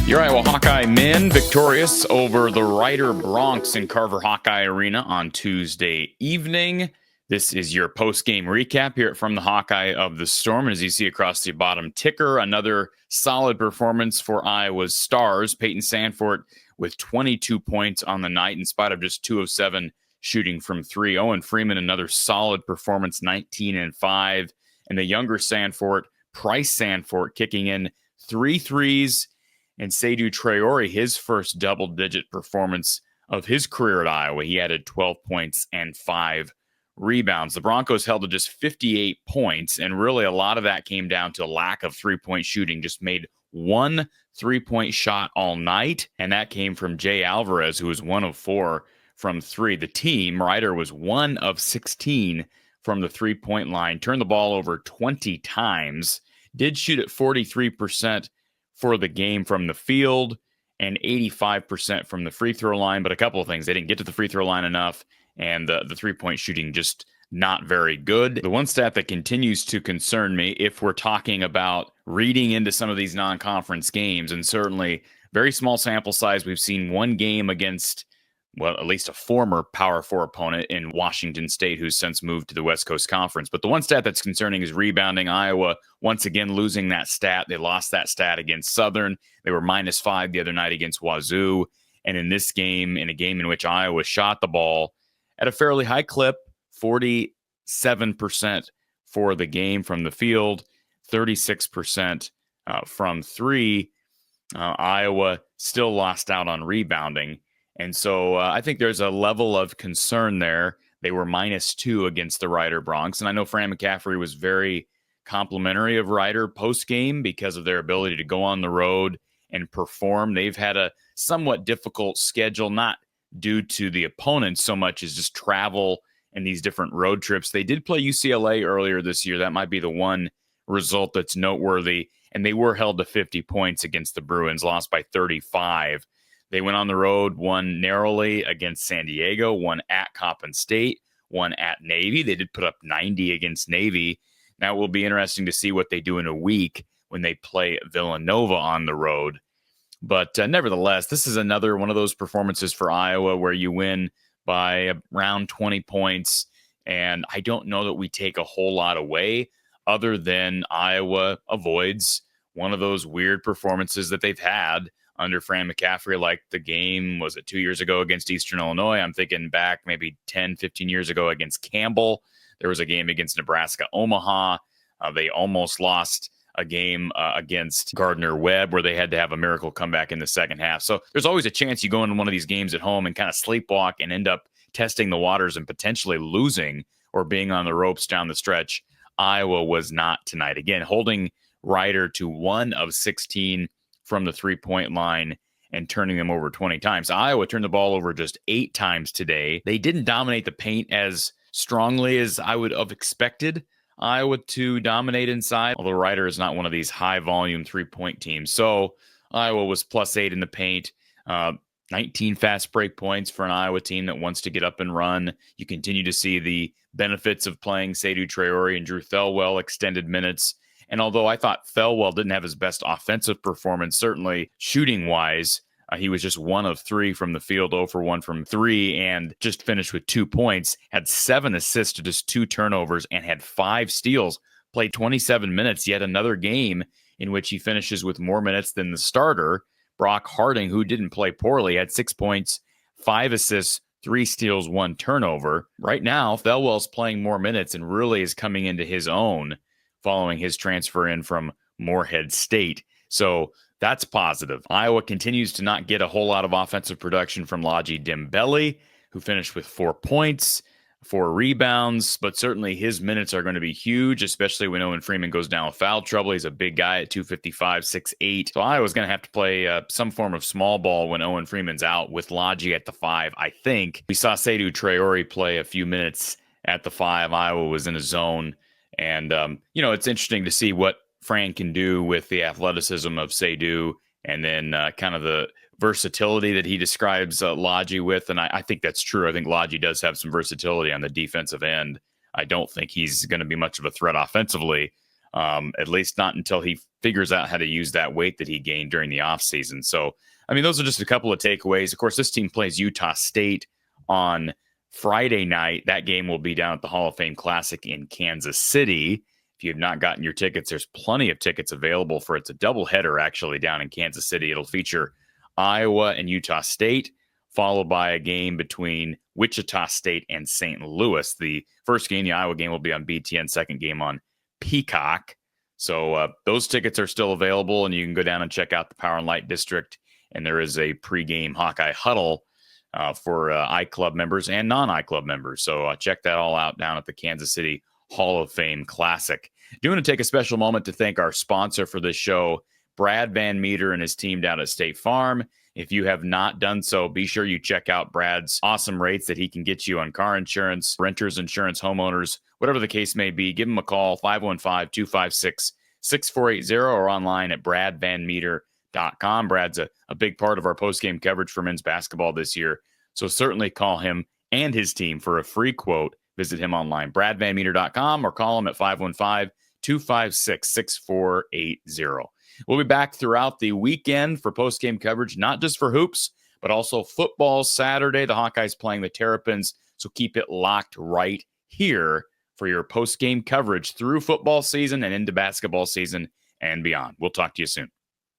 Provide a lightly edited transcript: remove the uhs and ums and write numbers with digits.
Your Iowa Hawkeye men victorious over the Rider Broncs in Carver Hawkeye Arena on Tuesday evening. This is your post-game recap here from the Hawkeye of the Storm. And as you see across the bottom ticker, another solid performance for Iowa's stars. Peyton Sandfort with 22 points on the night in spite of just 2 of 7 shooting from three. Owen Freeman, another solid performance, 19-5. And the younger Sandfort, Price Sandfort, kicking in 3 threes. And Seydou Traore, his first double-digit performance of his career at Iowa. He added 12 points and 5 rebounds. The Broncos held to just 58 points, and really a lot of that came down to lack of three-point shooting. Just made 1 3-point shot all night, and that came from Jay Alvarez, who was 1 of 4 from 3. The team, Ryder, was 1 of 16 from the three-point line, turned the ball over 20 times, did shoot at 43% for the game from the field and 85% from the free throw line. But a couple of things, they didn't get to the free throw line enough, and the three-point shooting just not very good. The one stat that continues to concern me, if we're talking about reading into some of these non-conference games, and certainly very small sample size, we've seen one game against, well, at least a former Power 4 opponent in Washington State who's since moved to the West Coast Conference. But the one stat that's concerning is rebounding. Iowa, once again, losing that stat. They lost that stat against Southern. They were -5 the other night against Wazoo. And in this game, in a game in which Iowa shot the ball at a fairly high clip, 47% for the game from the field, 36% from three, Iowa still lost out on rebounding. And so I think there's a level of concern there. They were -2 against the Rider Broncs. And I know Fran McCaffrey was very complimentary of Rider post-game because of their ability to go on the road and perform. They've had a somewhat difficult schedule, not due to the opponents so much as just travel and these different road trips. They did play UCLA earlier this year. That might be the one result that's noteworthy. And they were held to 50 points against the Bruins, lost by 35. They went on the road, won narrowly against San Diego, won at Coppin State, won at Navy. They did put up 90 against Navy. Now it will be interesting to see what they do in a week when they play Villanova on the road. But nevertheless, this is another one of those performances for Iowa where you win by around 20 points. And I don't know that we take a whole lot away other than Iowa avoids one of those weird performances that they've had under Fran McCaffrey, like the game, was it 2 years ago against Eastern Illinois? I'm thinking back maybe 10, 15 years ago against Campbell. There was a game against Nebraska Omaha. They almost lost a game against Gardner-Webb where they had to have a miracle comeback in the second half. So there's always a chance you go into one of these games at home and kind of sleepwalk and end up testing the waters and potentially losing or being on the ropes down the stretch. Iowa was not tonight. Again, holding Rider to 1 of 16 from the three-point line and turning them over 20 times. Iowa turned the ball over just 8 times today. They didn't dominate the paint as strongly as I would have expected Iowa to dominate inside, although Rider is not one of these high-volume three-point teams. So Iowa was +8 in the paint, 19 fast break points for an Iowa team that wants to get up and run. You continue to see the benefits of playing Seydou Traore and Drew Thelwell extended minutes. And although I thought Thelwell didn't have his best offensive performance, certainly shooting-wise, he was just 1 of 3 from the field, 0 for 1 from 3, and just finished with 2 points, had 7 assists to just 2 turnovers, and had 5 steals, played 27 minutes, yet another game in which he finishes with more minutes than the starter. Brock Harding, who didn't play poorly, had 6 points, 5 assists, 3 steals, 1 turnover. Right now, Thelwell's playing more minutes and really is coming into his own following his transfer in from Morehead State. So that's positive. Iowa continues to not get a whole lot of offensive production from Ladji Dembele, who finished with 4 points, 4 rebounds, but certainly his minutes are going to be huge, especially when Owen Freeman goes down with foul trouble. He's a big guy at 255, 6'8". So Iowa's going to have to play some form of small ball when Owen Freeman's out with Ladji at the 5, I think. We saw Seydou Traore play a few minutes at the 5. Iowa was in a zone. And, it's interesting to see what Fran can do with the athleticism of Seydou and then kind of the versatility that he describes Ladji with. And I think that's true. I think Ladji does have some versatility on the defensive end. I don't think he's going to be much of a threat offensively, at least not until he figures out how to use that weight that he gained during the offseason. So, I mean, those are just a couple of takeaways. Of course, this team plays Utah State on Friday night. That game will be down at the Hall of Fame Classic in Kansas City. If you have not gotten your tickets, there's plenty of tickets available for it. It's a doubleheader actually down in Kansas City. It'll feature Iowa and Utah State, followed by a game between Wichita State and St. Louis. The first game, the Iowa game, will be on BTN, second game on Peacock. So those tickets are still available, and you can go down and check out the Power and Light District. And there is a pregame Hawkeye huddle for iClub members and non-iClub members. So check that all out down at the Kansas City Hall of Fame Classic. Do want to take a special moment to thank our sponsor for this show, Brad Van Meter and his team down at State Farm. If you have not done so, be sure you check out Brad's awesome rates that he can get you on car insurance, renters insurance, homeowners, whatever the case may be. Give him a call, 515-256-6480, or online at bradvanmeter.com. Brad's a big part of our postgame coverage for men's basketball this year, so certainly call him and his team for a free quote. Visit him online, bradvanmeter.com, or call him at 515-256-6480. We'll be back throughout the weekend for postgame coverage, not just for hoops, but also football Saturday. The Hawkeyes playing the Terrapins, so keep it locked right here for your postgame coverage through football season and into basketball season and beyond. We'll talk to you soon.